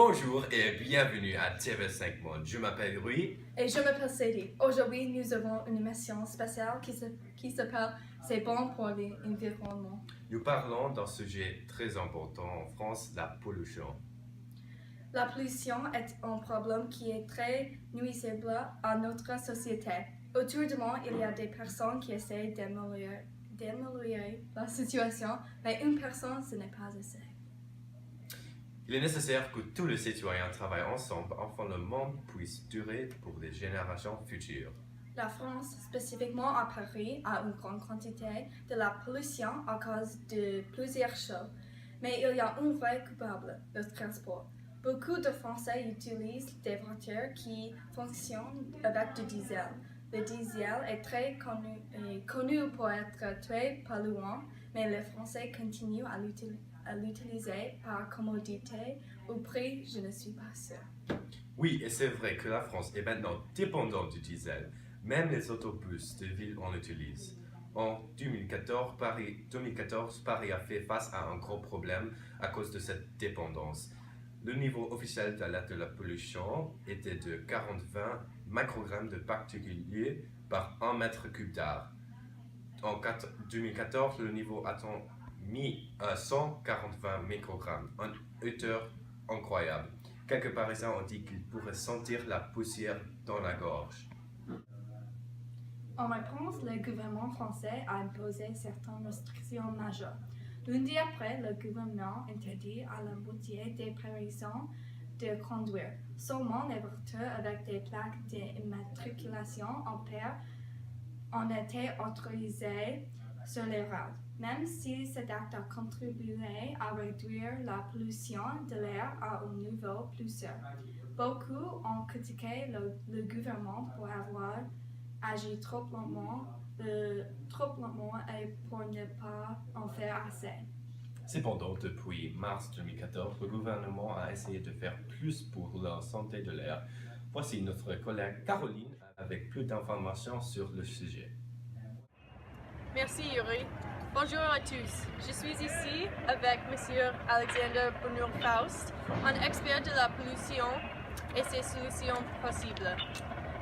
Bonjour et bienvenue à TV5 Monde. Je m'appelle Rui. Et je m'appelle Sadie. Aujourd'hui, nous avons une émission spéciale qui s'appelle C'est bon pour l'environnement. Nous parlons d'un sujet très important en France, la pollution. La pollution est un problème qui est très nuisible à notre société. Autour du monde, il y a des personnes qui essaient d'améliorer la situation, mais une personne, ce n'est pas assez. Il est nécessaire que tous les citoyens travaillent ensemble afin que le monde puisse durer pour les générations futures. La France, spécifiquement à Paris, a une grande quantité de la pollution à cause de plusieurs choses. Mais il y a un vrai coupable, le transport. Beaucoup de Français utilisent des voitures qui fonctionnent avec du diesel. Le diesel est très connu pour être très polluant, mais les Français continuent à l'utiliser par commodité. Au prix, je ne suis pas sûre. Oui, et c'est vrai que la France est maintenant dépendante du diesel. Même les autobus de ville en utilisent. En 2014, Paris a fait face à un gros problème à cause de cette dépendance. Le niveau officiel d'alerte de la pollution était de 40-20 microgrammes de particules par 1 mètre cube d'air. En 2014, le niveau a mis à 140-20 microgrammes, une hauteur incroyable. Quelques Parisiens ont dit qu'ils pourraient sentir la poussière dans la gorge. En réponse, le gouvernement français a imposé certaines restrictions majeures. Lundi après, le gouvernement interdit à la moitié des Parisiens de conduire. Seulement les voitures avec des plaques d'immatriculation en pair ont été autorisées sur les routes. Même si cet acte a contribué à réduire la pollution de l'air à un niveau plus sûr. Beaucoup ont critiqué le gouvernement pour avoir agi trop lentement et pour ne pas en faire assez. Cependant, depuis mars 2014, le gouvernement a essayé de faire plus pour la santé de l'air. Voici notre collègue Caroline avec plus d'informations sur le sujet. Merci Yuri. Bonjour à tous. Je suis ici avec M. Alexander Bonjour-Faust, un expert de la pollution et ses solutions possibles.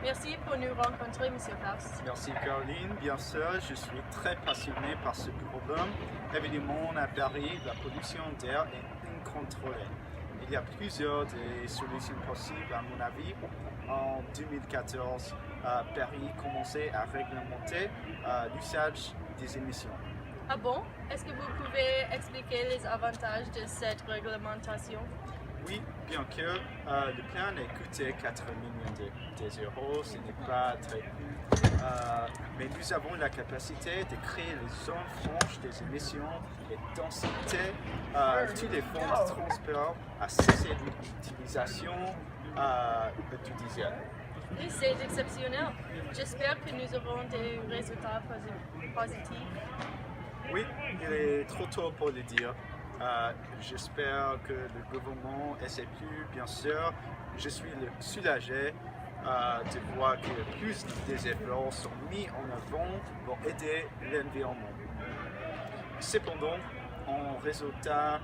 Merci pour nous rencontrer, M. Faust. Merci Caroline. Bien sûr, je suis très passionné par ce problème. Évidemment, à Paris, la pollution d'air est incontrôlée. Il y a plusieurs des solutions possibles à mon avis. En 2014, Paris commençait à réglementer l'usage des émissions. Ah bon? Est-ce que vous pouvez expliquer les avantages de cette réglementation? Oui, bien que le plan ait coûté 4 millions d'euros, ce n'est pas très mais nous avons la capacité de créer les zones franches des émissions et d'inciter tous les fonds de transport à cesser l'utilisation du diesel. Oui, c'est exceptionnel. J'espère que nous aurons des résultats positifs. Oui, il est trop tôt pour le dire. J'espère que le gouvernement essaie plus, bien sûr. Je suis soulagé de voir que plus des efforts sont mis en avant pour aider l'environnement. Cependant, en résultat,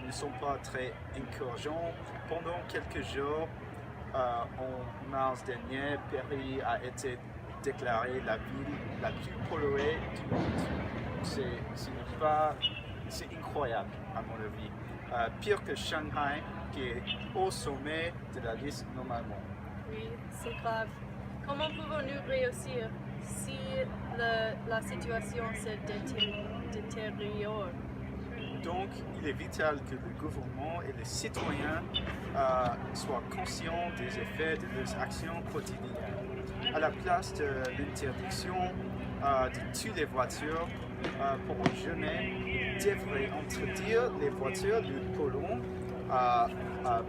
ne sont pas très encourageants. Pendant quelques jours, en mars dernier, Paris a été déclarée la ville la plus polluée du monde. C'est incroyable à mon avis. Pire que Shanghai, qui est au sommet de la liste normalement. Oui, c'est grave. Comment pouvons-nous réussir si la situation se détériore? Donc, il est vital que le gouvernement et les citoyens soient conscients des effets de leurs actions quotidiennes. À la place de l'interdiction de toutes les voitures pour une journée, il devrait interdire les voitures de polluants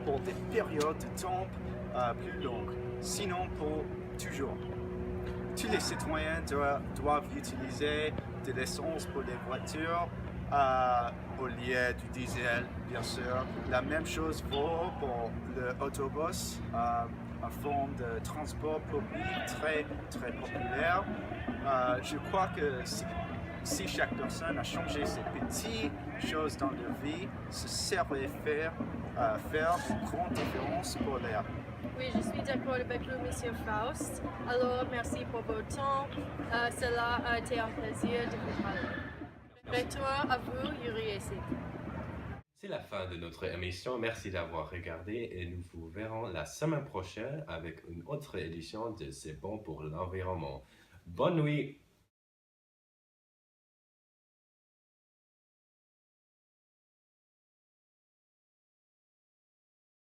pour des périodes de temps plus longues, sinon pour toujours. Tous les citoyens doivent utiliser de l'essence pour les voitures au lieu du diesel, bien sûr. La même chose vaut pour l'autobus, une forme de transport public très, très populaire. Je crois que si chaque personne a changé ses petits choses dans leur vie, ce serait faire une grande différence pour l'air. Oui, je suis d'accord avec vous, Monsieur Faust. Alors, merci pour votre temps. Cela a été un plaisir de vous parler. Retour à vous, Yuri et Sid. C'est la fin de notre émission. Merci d'avoir regardé et nous vous verrons la semaine prochaine avec une autre édition de C'est bon pour l'environnement. Bonne nuit!